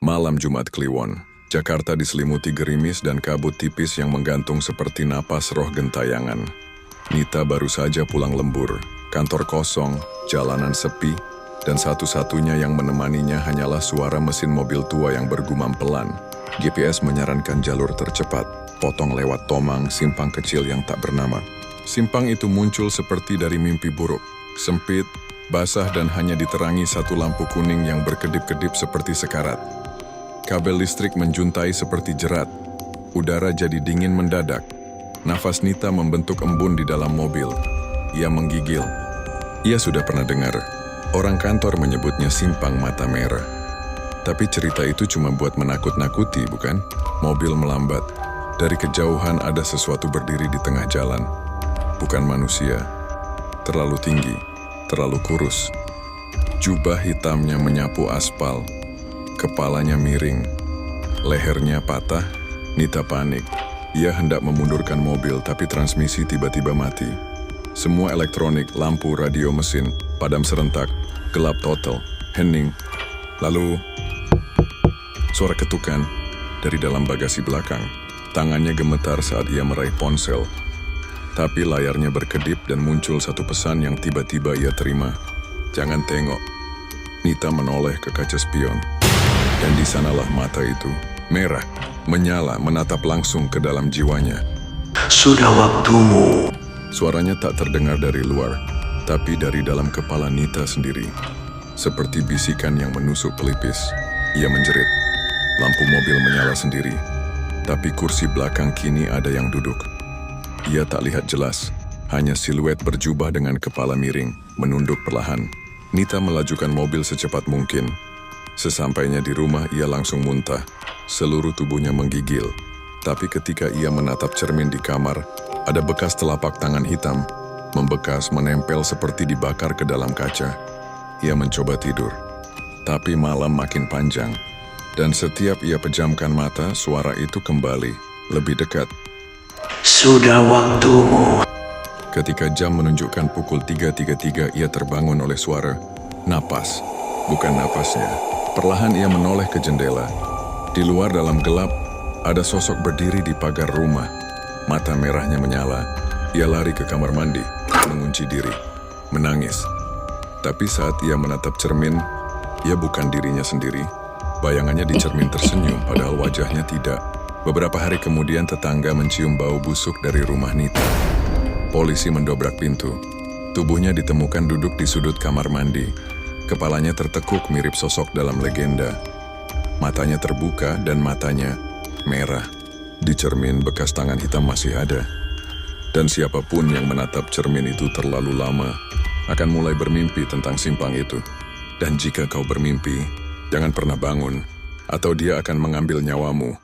Malam Jumat Kliwon, Jakarta diselimuti gerimis dan kabut tipis yang menggantung seperti napas roh gentayangan. Nita baru saja pulang lembur, kantor kosong, jalanan sepi, dan satu-satunya yang menemaninya hanyalah suara mesin mobil tua yang bergumam pelan. GPS menyarankan jalur tercepat, potong lewat Tomang, simpang kecil yang tak bernama. Simpang itu muncul seperti dari mimpi buruk, sempit, basah dan hanya diterangi satu lampu kuning yang berkedip-kedip seperti sekarat. Kabel listrik menjuntai seperti jerat. Udara jadi dingin mendadak. Nafas Nita membentuk embun di dalam mobil. Ia menggigil. Ia sudah pernah dengar. Orang kantor menyebutnya simpang mata merah. Tapi cerita itu cuma buat menakut-nakuti, bukan? Mobil melambat. Dari kejauhan ada sesuatu berdiri di tengah jalan. Bukan manusia. Terlalu tinggi, terlalu kurus. Jubah hitamnya menyapu aspal. Kepalanya miring, lehernya patah. Nita panik. Ia hendak memundurkan mobil, tapi transmisi tiba-tiba mati. Semua elektronik, lampu, radio, mesin, padam serentak, gelap total, hening. Lalu, suara ketukan dari dalam bagasi belakang. Tangannya gemetar saat ia meraih ponsel. Tapi layarnya berkedip dan muncul satu pesan yang tiba-tiba ia terima. Jangan tengok. Nita menoleh ke kaca spion. Dan di sanalah mata itu, merah, menyala, menatap langsung ke dalam jiwanya. Sudah waktumu. Suaranya tak terdengar dari luar, tapi dari dalam kepala Nita sendiri. Seperti bisikan yang menusuk pelipis. Ia menjerit. Lampu mobil menyala sendiri, tapi kursi belakang kini ada yang duduk. Ia tak lihat jelas, hanya siluet berjubah dengan kepala miring, menunduk perlahan. Nita melajukan mobil secepat mungkin. Sesampainya di rumah, ia langsung muntah. Seluruh tubuhnya menggigil. Tapi ketika ia menatap cermin di kamar, ada bekas telapak tangan hitam, membekas menempel seperti dibakar ke dalam kaca. Ia mencoba tidur. Tapi malam makin panjang. Dan setiap ia pejamkan mata, suara itu kembali, lebih dekat. Sudah waktumu. Ketika jam menunjukkan pukul 3.33, ia terbangun oleh suara. Napas, bukan napasnya. Perlahan ia menoleh ke jendela. Di luar dalam gelap, ada sosok berdiri di pagar rumah. Mata merahnya menyala. Ia lari ke kamar mandi, mengunci diri, menangis. Tapi saat ia menatap cermin, ia bukan dirinya sendiri. Bayangannya di cermin tersenyum, padahal wajahnya tidak. Beberapa hari kemudian tetangga mencium bau busuk dari rumah Nita. Polisi mendobrak pintu. Tubuhnya ditemukan duduk di sudut kamar mandi. Kepalanya tertekuk mirip sosok dalam legenda. Matanya terbuka dan matanya merah. Di cermin bekas tangan hitam masih ada. Dan siapapun yang menatap cermin itu terlalu lama akan mulai bermimpi tentang simpang itu. Dan jika kau bermimpi, jangan pernah bangun, atau dia akan mengambil nyawamu.